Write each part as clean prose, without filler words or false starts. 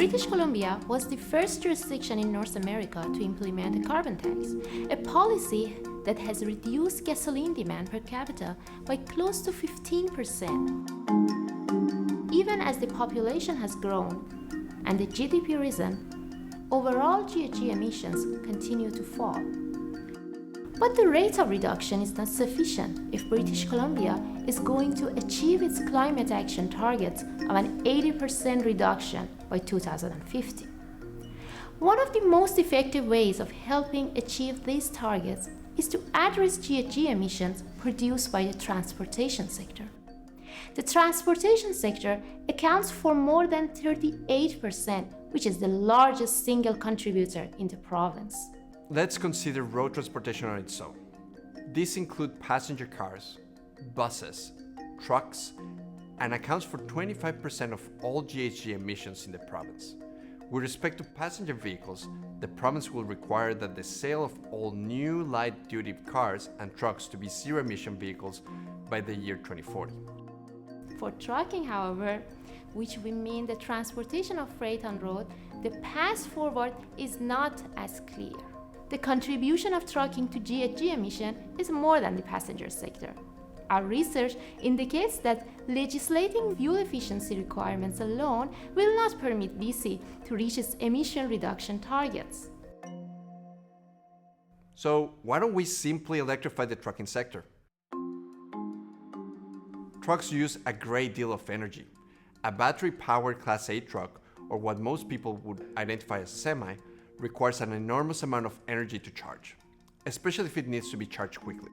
British Columbia was the first jurisdiction in North America to implement a carbon tax, a policy that has reduced gasoline demand per capita by close to 15%. Even as the population has grown and the GDP risen, overall GHG emissions continue to fall. But the rate of reduction is not sufficient if British Columbia is going to achieve its climate action targets of an 80% reduction by 2050. One of the most effective ways of helping achieve these targets is to address GHG emissions produced by the transportation sector. The transportation sector accounts for more than 38%, which is the largest single contributor in the province. Let's consider road transportation on its own. These include passenger cars, buses, trucks, and accounts for 25% of all GHG emissions in the province. With respect to passenger vehicles, the province will require that the sale of all new light-duty cars and trucks to be zero-emission vehicles by the year 2040. For trucking, however, which we mean the transportation of freight on road, the path forward is not as clear. The contribution of trucking to GHG emission is more than the passenger sector. Our research indicates that legislating fuel efficiency requirements alone will not permit BC to reach its emission reduction targets. So why don't we simply electrify the trucking sector? Trucks use a great deal of energy. A battery-powered Class A truck, or what most people would identify as a semi, requires an enormous amount of energy to charge, especially if it needs to be charged quickly.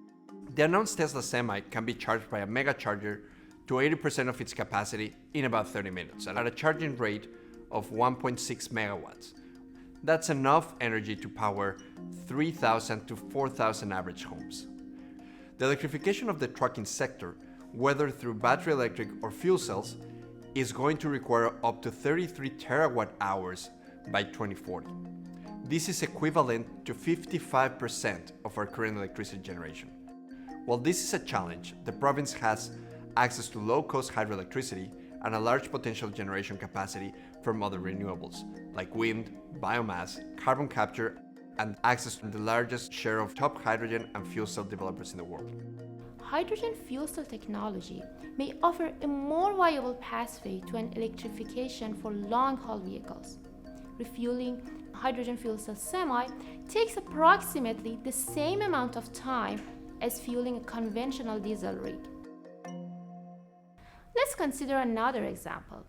The announced Tesla Semi can be charged by a mega charger to 80% of its capacity in about 30 minutes and at a charging rate of 1.6 megawatts. That's enough energy to power 3,000 to 4,000 average homes. The electrification of the trucking sector, whether through battery electric or fuel cells, is going to require up to 33 terawatt hours by 2040. This is equivalent to 55% of our current electricity generation. While this is a challenge, the province has access to low-cost hydroelectricity and a large potential generation capacity from other renewables, like wind, biomass, carbon capture, and access to the largest share of top hydrogen and fuel cell developers in the world. Hydrogen fuel cell technology may offer a more viable pathway to an electrification for long-haul vehicles. Refueling hydrogen fuel cell semi takes approximately the same amount of time as fueling a conventional diesel rig. Let's consider another example.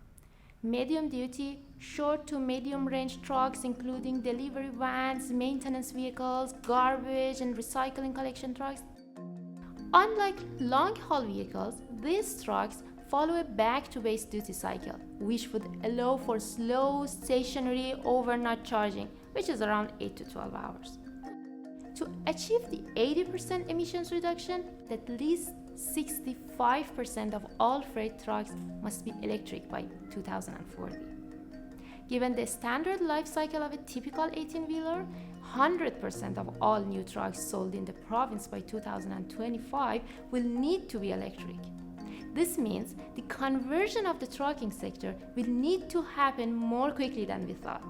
Medium-duty, short to medium-range trucks including delivery vans, maintenance vehicles, garbage and recycling collection trucks. Unlike long-haul vehicles, these trucks follow a back-to-base duty cycle, which would allow for slow, stationary, overnight charging, which is around 8 to 12 hours. To achieve the 80% emissions reduction, at least 65% of all freight trucks must be electric by 2040. Given the standard life cycle of a typical 18-wheeler, 100% of all new trucks sold in the province by 2025 will need to be electric. This means the conversion of the trucking sector will need to happen more quickly than we thought.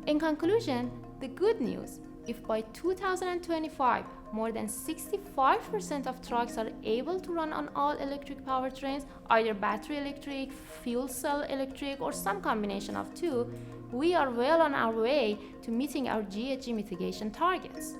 In conclusion, the good news: if by 2025 more than 65% of trucks are able to run on all electric powertrains, either battery electric, fuel cell electric, or some combination of two, we are well on our way to meeting our GHG mitigation targets.